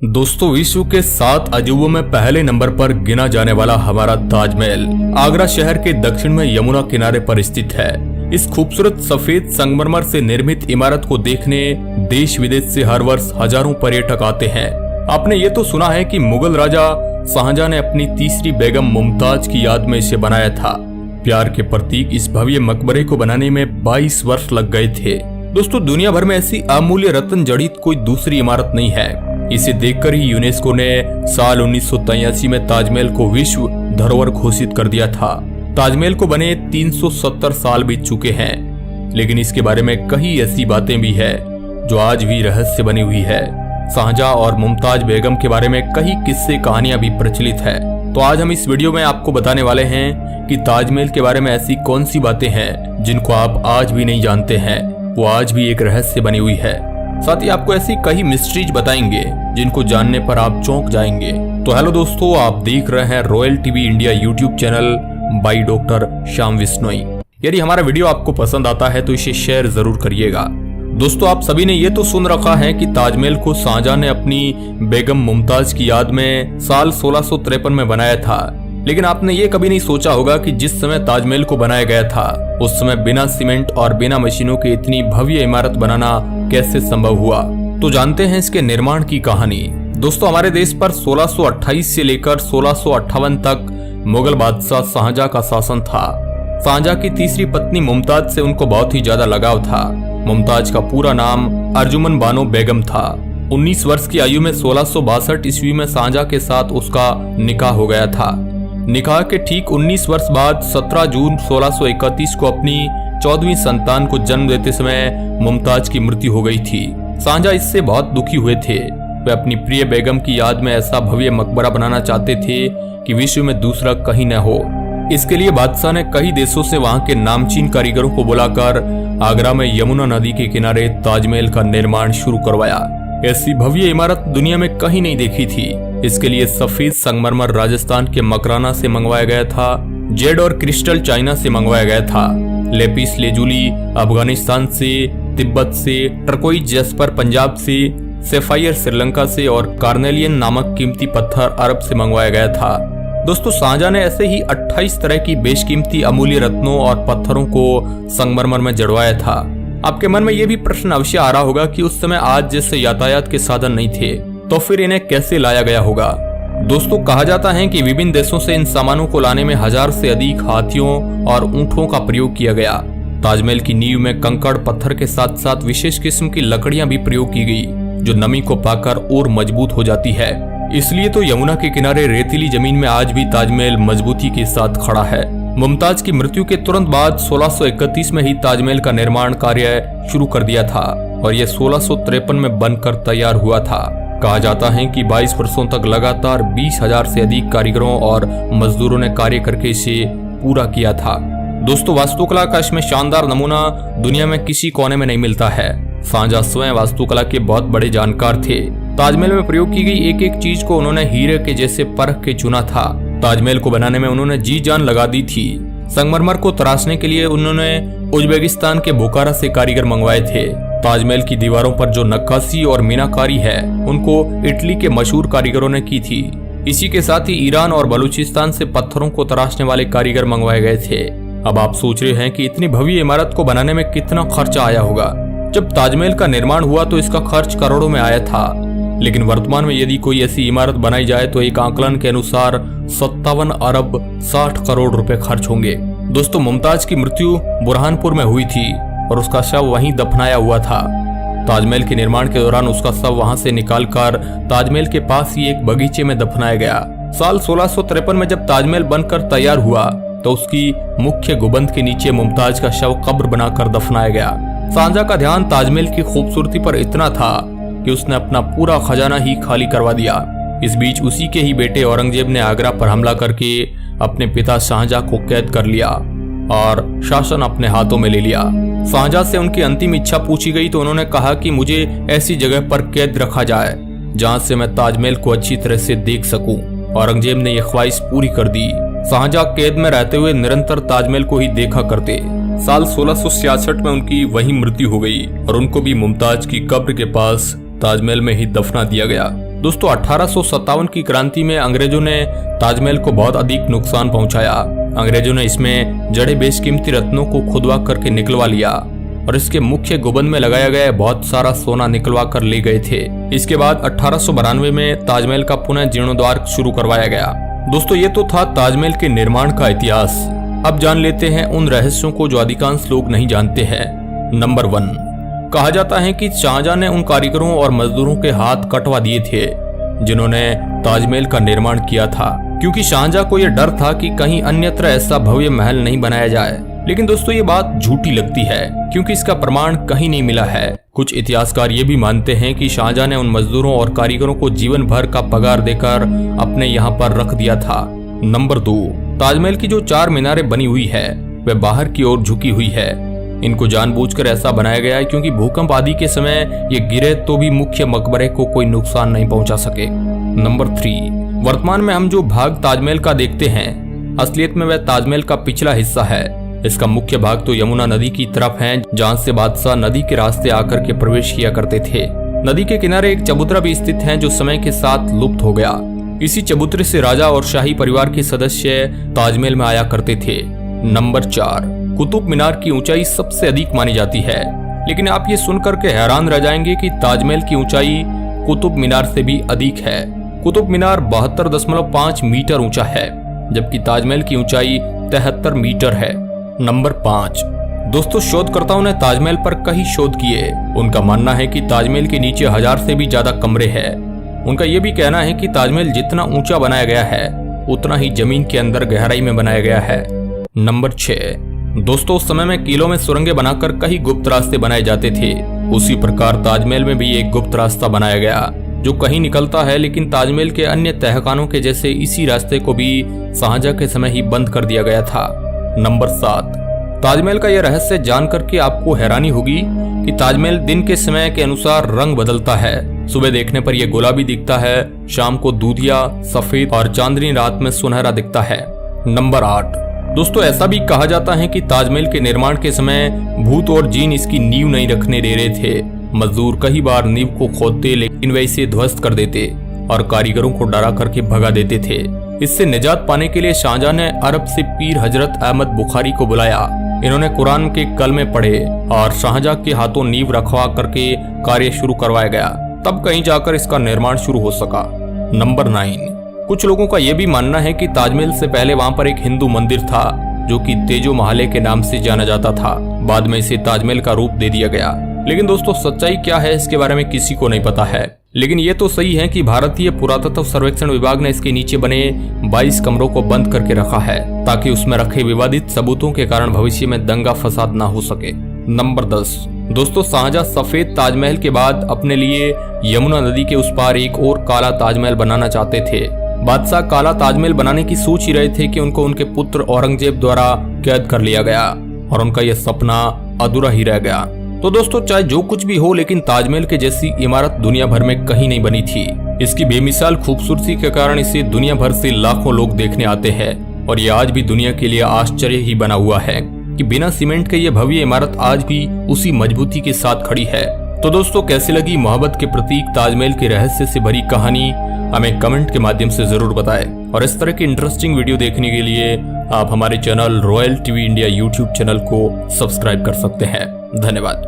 दोस्तों, विश्व के 7 अजूबों में पहले नंबर पर गिना जाने वाला हमारा ताजमहल आगरा शहर के दक्षिण में यमुना किनारे पर स्थित है। इस खूबसूरत सफेद संगमरमर से निर्मित इमारत को देखने देश विदेश से हर वर्ष हजारों पर्यटक आते हैं। आपने ये तो सुना है कि मुगल राजा शाहजहां ने अपनी तीसरी बेगम मुमताज की याद में इसे बनाया था। प्यार के प्रतीक इस भव्य मकबरे को बनाने में 22 वर्ष लग गए थे। दोस्तों, दुनिया भर में ऐसी अमूल्य रत्न जड़ित कोई दूसरी इमारत नहीं है। इसे देखकर ही यूनेस्को ने साल 1983 में ताजमहल को विश्व धरोहर घोषित कर दिया था। ताजमहल को बने 370 साल बीत चुके हैं, लेकिन इसके बारे में कई ऐसी बातें भी है जो आज भी रहस्य बनी हुई है। शाहजहां और मुमताज बेगम के बारे में कई किस्से कहानियां भी प्रचलित है। तो आज हम इस वीडियो में आपको बताने वाले हैं कि ताजमहल के बारे में ऐसी कौन सी बातें हैं जिनको आप आज भी नहीं जानते हैं, वो आज भी एक रहस्य बनी हुई है। साथ ही आपको ऐसी कई मिस्ट्रीज बताएंगे जिनको जानने पर आप चौंक जाएंगे। तो हेलो दोस्तों, आप देख रहे हैं royal TV India YouTube channel by doctor Shyam Vishnoi. यदि हमारा वीडियो आपको पसंद आता है तो इसे शेयर जरूर करिएगा। दोस्तों, आप सभी ने ये तो सुन रखा है कि ताजमहल को शाहजहां ने अपनी बेगम मुमताज की याद में साल 1653 में बनाया था, लेकिन आपने ये कभी नहीं सोचा होगा कि जिस समय ताजमहल को बनाया गया था उस समय बिना सीमेंट और बिना मशीनों के इतनी भव्य इमारत बनाना कैसे संभव हुआ। तो जानते हैं इसके निर्माण की कहानी। दोस्तों, हमारे देश पर 1628 से लेकर 1658 तक मुगल बादशाह शाहजहां का शासन था। शाहजहां की तीसरी पत्नी मुमताज से उनको बहुत ही ज्यादा लगाव था। मुमताज का पूरा नाम अर्जुमन बानो बेगम था। 19 वर्ष की आयु में 1662 ईस्वी में शाहजहां के साथ उसका निकाह हो गया था। निकाह के ठीक 19 वर्ष बाद 17 जून 1631 को अपनी 14वीं संतान को जन्म देते समय मुमताज की मृत्यु हो गई थी। शाहजहां इससे बहुत दुखी हुए थे। वे अपनी प्रिय बेगम की याद में ऐसा भव्य मकबरा बनाना चाहते थे कि विश्व में दूसरा कहीं न हो। इसके लिए बादशाह ने कई देशों से वहां के नामचीन कारीगरों को बुलाकर आगरा में यमुना नदी के किनारे ताजमहल का निर्माण शुरू करवाया। ऐसी भव्य इमारत दुनिया में कहीं नहीं देखी थी। इसके लिए सफेद संगमरमर राजस्थान के मकराना से मंगवाया गया था। जेड और क्रिस्टल चाइना से मंगवाया गया था। लेपिस लेजुली अफगानिस्तान से, तिब्बत से, टर्कोइज जैस्पर पंजाब से, सेफायर श्रीलंका से और कार्नेलियन नामक कीमती पत्थर अरब से मंगवाया गया था। दोस्तों, शाहजहां ने ऐसे ही 28 तरह की बेशकीमती अमूल्य रत्नों और पत्थरों को संगमरमर में जड़वाया था। आपके मन में यह भी प्रश्न अवश्य आ रहा होगा कि उस समय आज जैसे यातायात के साधन नहीं थे, तो फिर इन्हें कैसे लाया गया होगा। दोस्तों, कहा जाता है कि विभिन्न देशों से इन सामानों को लाने में 1000 से अधिक हाथियों और ऊंटों का प्रयोग किया गया। ताजमहल की नींव में कंकड़ पत्थर के साथ साथ विशेष किस्म की लकड़ियां भी प्रयोग की गई, जो नमी को पाकर और मजबूत हो जाती है। इसलिए तो यमुना के किनारे रेतीली जमीन में आज भी ताजमहल मजबूती के साथ खड़ा है। मुमताज की मृत्यु के तुरंत बाद 1631 में ही ताजमहल का निर्माण कार्य शुरू कर दिया था और यह 1653 में बनकर तैयार हुआ था। कहा जाता है कि 22 वर्षों तक लगातार 20,000 से अधिक कारीगरों और मजदूरों ने कार्य करके इसे पूरा किया था। दोस्तों, वास्तुकला का इसमें शानदार नमूना दुनिया में किसी कोने में नहीं मिलता है। शाहजहां स्वयं वास्तुकला के बहुत बड़े जानकार थे। ताजमहल में प्रयोग की गई एक एक चीज को उन्होंने हीरे के जैसे परख के चुना था। ताजमहल को बनाने में उन्होंने जी जान लगा दी थी। संगमरमर को तराशने के लिए उन्होंने उज्बेकिस्तान के बोकारा से कारीगर मंगवाए थे। ताजमहल की दीवारों पर जो नक्काशी और मीनाकारी है उनको इटली के मशहूर कारीगरों ने की थी। इसी के साथ ही ईरान और बलूचिस्तान से पत्थरों को तराशने वाले कारीगर मंगवाए गए थे। अब आप सोच रहे हैं कि इतनी भव्य इमारत को बनाने में कितना खर्चा आया होगा। जब ताजमहल का निर्माण हुआ तो इसका खर्च करोड़ों में आया था, लेकिन वर्तमान में यदि कोई ऐसी इमारत बनाई जाए तो एक आकलन के अनुसार 57 अरब 60 करोड़ रुपए खर्च होंगे। दोस्तों, मुमताज की मृत्यु बुरहानपुर में हुई थी और उसका शव वहीं दफनाया हुआ था। ताजमहल के निर्माण के दौरान उसका शव वहां से निकालकर ताजमहल के पास ही एक बगीचे में दफनाया गया। साल 1653 में जब ताजमहल बनकर तैयार हुआ तो उसकी मुख्य गुंबद के नीचे मुमताज का शव कब्र बनाकर दफनाया गया। शाहजहां का ध्यान ताजमहल की खूबसूरती पर इतना था कि उसने अपना पूरा खजाना ही खाली करवा दिया। इस बीच उसी के ही बेटे औरंगजेब ने आगरा पर हमला करके अपने पिता शाहजहां को कैद कर लिया और शासन अपने हाथों में ले लिया। शाहजहां से उनकी अंतिम इच्छा पूछी गई तो उन्होंने कहा कि मुझे ऐसी जगह पर कैद रखा जाए जहां से मैं ताजमहल को अच्छी तरह से देख सकूं। औरंगजेब ने यह ख्वाहिश पूरी कर दी। शाहजहां कैद में रहते हुए निरंतर ताजमहल को ही देखा करते। साल 1666 में उनकी वहीं मृत्यु हो गई और उनको भी मुमताज की कब्र के पास ताजमहल में ही दफना दिया गया। दोस्तों 1857 की क्रांति में अंग्रेजों ने ताजमहल को बहुत अधिक नुकसान पहुंचाया। अंग्रेजों ने इसमें जड़े बेशकीमती रत्नों को खुदवा करके निकलवा लिया और इसके मुख्य गुंबद में लगाया गया बहुत सारा सोना निकलवा कर ले गए थे। इसके बाद 1892 में ताजमहल का पुनः जीर्णोद्धार शुरू करवाया गया। दोस्तों ये तो था ताजमहल के निर्माण का इतिहास। अब जान लेते हैं उन रहस्यों को जो अधिकांश लोग नहीं जानते हैं। नंबर 1, कहा जाता है कि शाहजहां ने उन कारीगरों और मजदूरों के हाथ कटवा दिए थे जिन्होंने ताजमहल का निर्माण किया था, क्योंकि शाहजहां को यह डर था कि कहीं अन्यत्र ऐसा भव्य महल नहीं बनाया जाए। लेकिन दोस्तों ये बात झूठी लगती है, क्योंकि इसका प्रमाण कहीं नहीं मिला है। कुछ इतिहासकार ये भी मानते हैं कि शाहजहां ने उन मजदूरों और कारीगरों को जीवन भर का पगार देकर अपने यहाँ पर रख दिया था। नंबर 2, ताजमहल की जो 4 मीनारें बनी हुई है वह बाहर की ओर झुकी हुई है। इनको जानबूझकर ऐसा बनाया गया है क्योंकि भूकंप आदि के समय ये गिरे तो भी मुख्य मकबरे को कोई नुकसान नहीं पहुंचा सके। नंबर 3, वर्तमान में हम जो भाग ताजमहल का देखते हैं असलियत में वह ताजमहल का पिछला हिस्सा है। इसका मुख्य भाग तो यमुना नदी की तरफ है, जहां से बादशाह नदी के रास्ते आकर के प्रवेश किया करते थे। नदी के किनारे एक चबूतरा भी स्थित है जो समय के साथ लुप्त हो गया। इसी चबूतरे से राजा और शाही परिवार के सदस्य ताजमहल में आया करते थे। नंबर 4, कुतुब मीनार की ऊंचाई सबसे अधिक मानी जाती है, लेकिन आप ये सुनकर के हैरान रह जाएंगे कि ताजमहल की ऊंचाई कुतुब मीनार से भी अधिक है। कुतुब मीनार 72.5 मीटर ऊंचा है, जबकि ताजमहल की ऊंचाई 73 मीटर है। नंबर 5, दोस्तों शोधकर्ताओं ने ताजमहल पर कई शोध किए। उनका मानना है कि ताजमहल के नीचे 1000 से भी ज्यादा कमरे हैं। उनका यह भी कहना है कि ताजमहल जितना ऊंचा बनाया गया है उतना ही जमीन के अंदर गहराई में बनाया गया है। नंबर 6, दोस्तों उस समय में किलों में सुरंगें बनाकर कई गुप्त रास्ते बनाए जाते थे। उसी प्रकार ताजमहल में भी एक गुप्त रास्ता बनाया गया जो कहीं निकलता है, लेकिन ताजमहल के अन्य तहखानों के जैसे इसी रास्ते को भी शाहजहां के समय ही बंद कर दिया गया था। नंबर 7, ताजमहल का यह रहस्य जानकर के आपको हैरानी होगी कि ताजमहल दिन के समय के अनुसार रंग बदलता है। सुबह देखने पर यह गुलाबी दिखता है, शाम को दूधिया, सफेद और चांदनी रात में सुनहरा दिखता है। नंबर 8, दोस्तों ऐसा भी कहा जाता है कि ताजमहल के निर्माण के समय भूत और जीन इसकी नींव नहीं रखने दे रहे थे। मजदूर कई बार नींव को खोदते लेकिन वे इसे ध्वस्त कर देते और कारीगरों को डरा करके भगा देते थे। इससे निजात पाने के लिए शाहजहां ने अरब से पीर हजरत अहमद बुखारी को बुलाया। इन्होंने कुरान के कलमे पढ़े और शाहजहां के हाथों नींव रखवा करके कार्य शुरू करवाया गया। तब कहीं जाकर इसका निर्माण शुरू हो सका। नंबर 9, कुछ लोगों का यह भी मानना है कि ताजमहल से पहले वहां पर एक हिंदू मंदिर था जो कि तेजो महल के नाम से जाना जाता था। बाद में इसे ताजमहल का रूप दे दिया गया। लेकिन दोस्तों सच्चाई क्या है इसके बारे में किसी को नहीं पता है। लेकिन ये तो सही है कि भारतीय पुरातत्व सर्वेक्षण विभाग ने इसके नीचे बने 22 कमरों को बंद करके रखा है ताकि उसमें रखे विवादित सबूतों के कारण भविष्य में दंगा फसाद ना हो सके। नंबर 10, दोस्तों शाहजहां सफेद ताजमहल के बाद अपने लिए यमुना नदी के उस पार एक और काला ताजमहल बनाना चाहते थे। बादशाह काला ताजमहल बनाने की सोच ही रहे थे कि उनको उनके पुत्र औरंगजेब द्वारा कैद कर लिया गया और उनका यह सपना अधूरा ही रह गया। तो दोस्तों चाहे जो कुछ भी हो, लेकिन ताजमहल के जैसी इमारत दुनिया भर में कहीं नहीं बनी थी। इसकी बेमिसाल खूबसूरती के कारण इसे दुनिया भर से लाखों लोग देखने आते हैं और ये आज भी दुनिया के लिए आश्चर्य ही बना हुआ है कि बिना सीमेंट के ये भव्य इमारत आज भी उसी मजबूती के साथ खड़ी है। तो दोस्तों कैसी लगी मोहब्बत के प्रतीक ताजमहल के रहस्य से भरी कहानी, हमें कमेंट के माध्यम से जरूर बताएं। और इस तरह की इंटरेस्टिंग वीडियो देखने के लिए आप हमारे channel royal TV India YouTube channel को सब्सक्राइब कर सकते हैं। धन्यवाद।